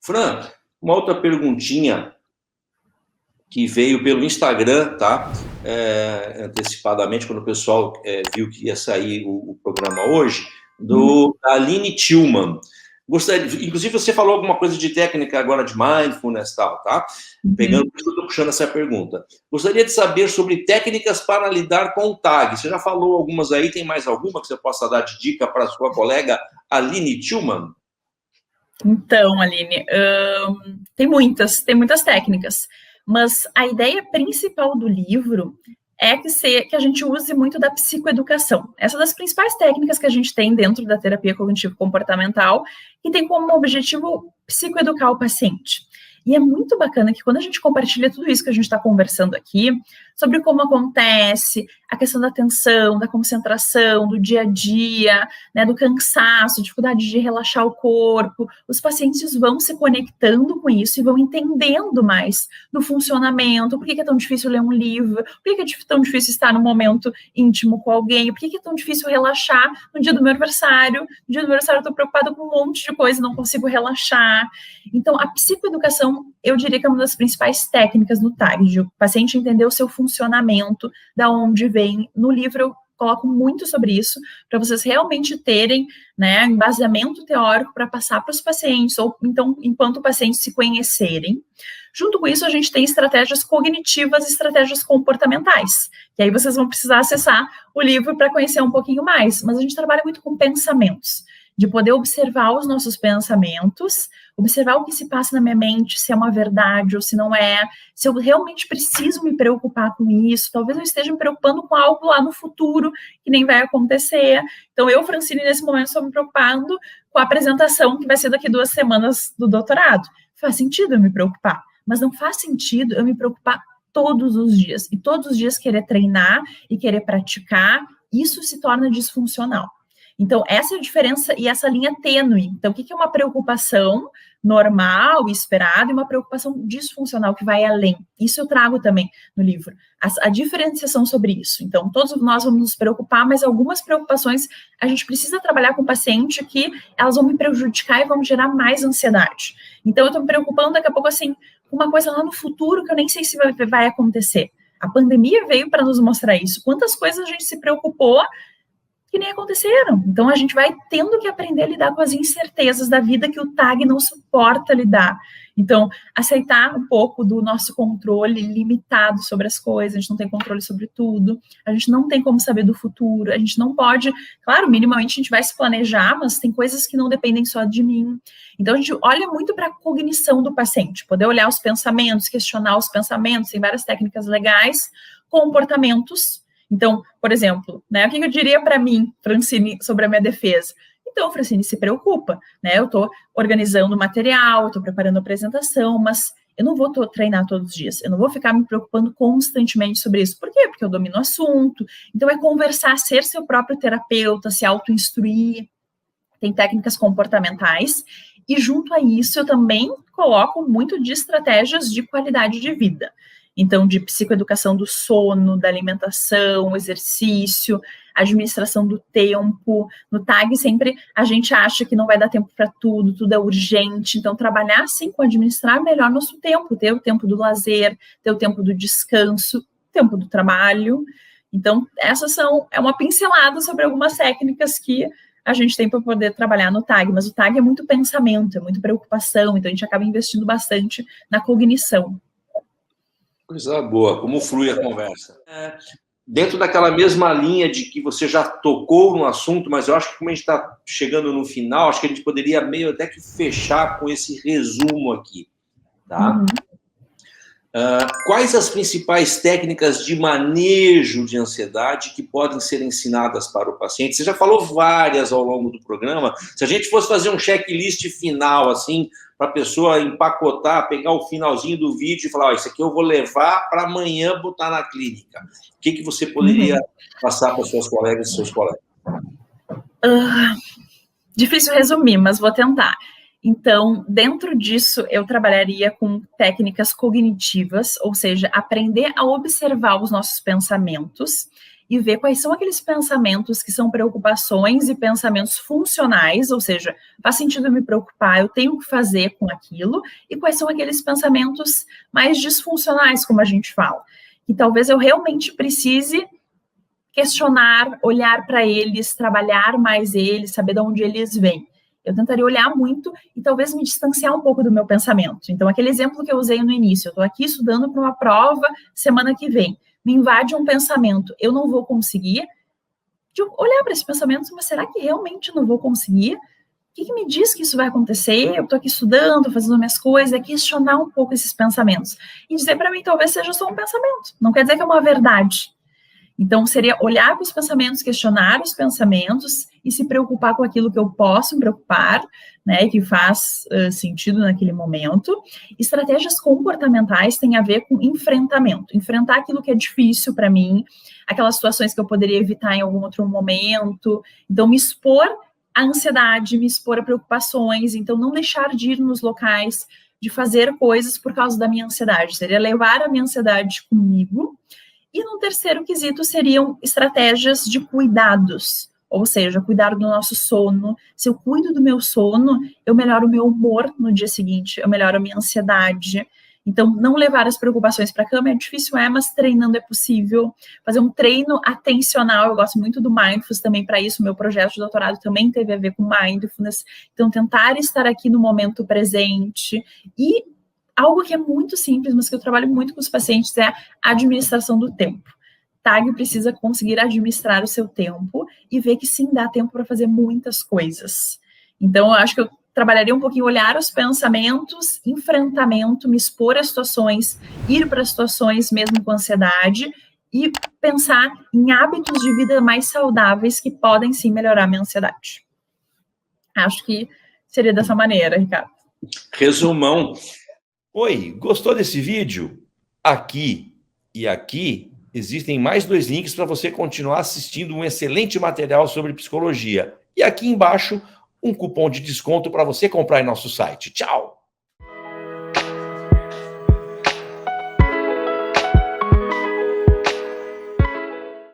Fran, uma outra perguntinha que veio pelo Instagram, tá? Antecipadamente, quando o pessoal viu que ia sair o programa hoje, da Aline Tillman. Inclusive, você falou alguma coisa de técnica agora de mindfulness e tal, tá? Pegando, estou puxando essa pergunta. Gostaria de saber sobre técnicas para lidar com o TAG. Você já falou algumas aí, tem mais alguma que você possa dar de dica para a sua colega Aline Tillman? Então, Aline, tem muitas técnicas, mas a ideia principal do livro é que a gente use muito da psicoeducação. Essa é das principais técnicas que a gente tem dentro da terapia cognitivo-comportamental, que tem como objetivo psicoeducar o paciente. E é muito bacana que quando a gente compartilha tudo isso que a gente está conversando aqui, sobre como acontece, a questão da atenção, da concentração, do dia a dia, né, do cansaço, dificuldade de relaxar o corpo, os pacientes vão se conectando com isso e vão entendendo mais do funcionamento, por que é tão difícil ler um livro, por que é tão difícil estar num momento íntimo com alguém, por que é tão difícil relaxar no dia do meu aniversário. No dia do meu aniversário eu estou preocupada com um monte de coisa, não consigo relaxar. Então, a psicoeducação, eu diria que é uma das principais técnicas no TAG, de o paciente entender o seu funcionamento, da onde vem. No livro eu coloco muito sobre isso, para vocês realmente terem, né, embasamento teórico para passar para os pacientes, ou então, enquanto pacientes se conhecerem. Junto com isso, a gente tem estratégias cognitivas e estratégias comportamentais, que aí vocês vão precisar acessar o livro para conhecer um pouquinho mais, mas a gente trabalha muito com pensamentos, de poder observar os nossos pensamentos, observar o que se passa na minha mente, se é uma verdade ou se não é, se eu realmente preciso me preocupar com isso, talvez eu esteja me preocupando com algo lá no futuro que nem vai acontecer. Então, eu, Francine, nesse momento estou me preocupando com a apresentação que vai ser daqui 2 semanas do doutorado. Faz sentido eu me preocupar, mas não faz sentido eu me preocupar todos os dias, e todos os dias querer treinar e querer praticar, isso se torna disfuncional. Então, essa é a diferença e essa linha tênue. Então, o que é uma preocupação normal e esperada e uma preocupação disfuncional que vai além? Isso eu trago também no livro. A diferenciação sobre isso. Então, todos nós vamos nos preocupar, mas algumas preocupações a gente precisa trabalhar com o paciente que elas vão me prejudicar e vão gerar mais ansiedade. Então, eu estou me preocupando daqui a pouco, assim, com uma coisa lá no futuro que eu nem sei se vai acontecer. A pandemia veio para nos mostrar isso. Quantas coisas a gente se preocupou que nem aconteceram. Então, a gente vai tendo que aprender a lidar com as incertezas da vida que o TAG não suporta lidar. Então, aceitar um pouco do nosso controle limitado sobre as coisas, a gente não tem controle sobre tudo, a gente não tem como saber do futuro, a gente não pode, claro, minimamente a gente vai se planejar, mas tem coisas que não dependem só de mim. Então, a gente olha muito para a cognição do paciente, poder olhar os pensamentos, questionar os pensamentos, tem várias técnicas legais, comportamentos. Então, por exemplo, né, o que eu diria para mim, Francine, sobre a minha defesa? Então, Francine, se preocupa, né? Eu estou organizando material, estou preparando a apresentação, mas eu não vou treinar todos os dias, eu não vou ficar me preocupando constantemente sobre isso. Por quê? Porque eu domino o assunto. Então, é conversar, ser seu próprio terapeuta, se auto-instruir. Tem técnicas comportamentais. E junto a isso, eu também coloco muito de estratégias de qualidade de vida. Então, de psicoeducação do sono, da alimentação, exercício, administração do tempo. No TAG, sempre a gente acha que não vai dar tempo para tudo, tudo é urgente. Então, trabalhar, assim, com administrar melhor nosso tempo, ter o tempo do lazer, ter o tempo do descanso, o tempo do trabalho. Então, é uma pincelada sobre algumas técnicas que a gente tem para poder trabalhar no TAG, mas o TAG é muito pensamento, é muito preocupação, então a gente acaba investindo bastante na cognição. Coisa boa, como flui a conversa. Dentro daquela mesma linha de que você já tocou no assunto, mas eu acho que como a gente está chegando no final, acho que a gente poderia meio até que fechar com esse resumo aqui, tá? Quais as principais técnicas de manejo de ansiedade que podem ser ensinadas para o paciente? Você já falou várias ao longo do programa. Se a gente fosse fazer um checklist final, assim, para a pessoa empacotar, pegar o finalzinho do vídeo e falar, isso aqui eu vou levar para amanhã botar na clínica. O que você poderia passar para suas colegas e seus colegas? Difícil resumir, mas vou tentar. Então, dentro disso, eu trabalharia com técnicas cognitivas, ou seja, aprender a observar os nossos pensamentos e ver quais são aqueles pensamentos que são preocupações e pensamentos funcionais, ou seja, faz sentido eu me preocupar, eu tenho que fazer com aquilo, e quais são aqueles pensamentos mais disfuncionais, como a gente fala, que talvez eu realmente precise questionar, olhar para eles, trabalhar mais eles, saber de onde eles vêm. Eu tentaria olhar muito e talvez me distanciar um pouco do meu pensamento. Então, aquele exemplo que eu usei no início, eu estou aqui estudando para uma prova semana que vem, me invade um pensamento, eu não vou conseguir, de olhar para esse pensamento, mas será que realmente não vou conseguir? O que me diz que isso vai acontecer? Eu estou aqui estudando, fazendo minhas coisas, é questionar um pouco esses pensamentos. E dizer para mim, talvez seja só um pensamento, não quer dizer que é uma verdade. Então, seria olhar para os pensamentos, questionar os pensamentos e se preocupar com aquilo que eu posso me preocupar, né, e que faz sentido naquele momento. Estratégias comportamentais têm a ver com enfrentamento. Enfrentar aquilo que é difícil para mim, aquelas situações que eu poderia evitar em algum outro momento. Então, me expor à ansiedade, me expor a preocupações. Então, não deixar de ir nos locais, de fazer coisas por causa da minha ansiedade. Seria levar a minha ansiedade comigo. E no terceiro quesito seriam estratégias de cuidados, ou seja, cuidar do nosso sono. Se eu cuido do meu sono, eu melhoro o meu humor no dia seguinte, eu melhoro a minha ansiedade. Então, não levar as preocupações para a cama é difícil, mas treinando é possível. Fazer um treino atencional, eu gosto muito do Mindfulness também para isso, meu projeto de doutorado também teve a ver com Mindfulness. Então, tentar estar aqui no momento presente e algo que é muito simples, mas que eu trabalho muito com os pacientes, é a administração do tempo. TAG precisa conseguir administrar o seu tempo e ver que sim, dá tempo para fazer muitas coisas. Então, eu acho que eu trabalharia um pouquinho, olhar os pensamentos, enfrentamento, me expor a situações, ir para situações mesmo com ansiedade e pensar em hábitos de vida mais saudáveis que podem sim melhorar a minha ansiedade. Acho que seria dessa maneira, Ricardo. Resumão. Oi, gostou desse vídeo? Aqui e aqui existem mais 2 links para você continuar assistindo um excelente material sobre psicologia. E aqui embaixo, um cupom de desconto para você comprar em nosso site. Tchau!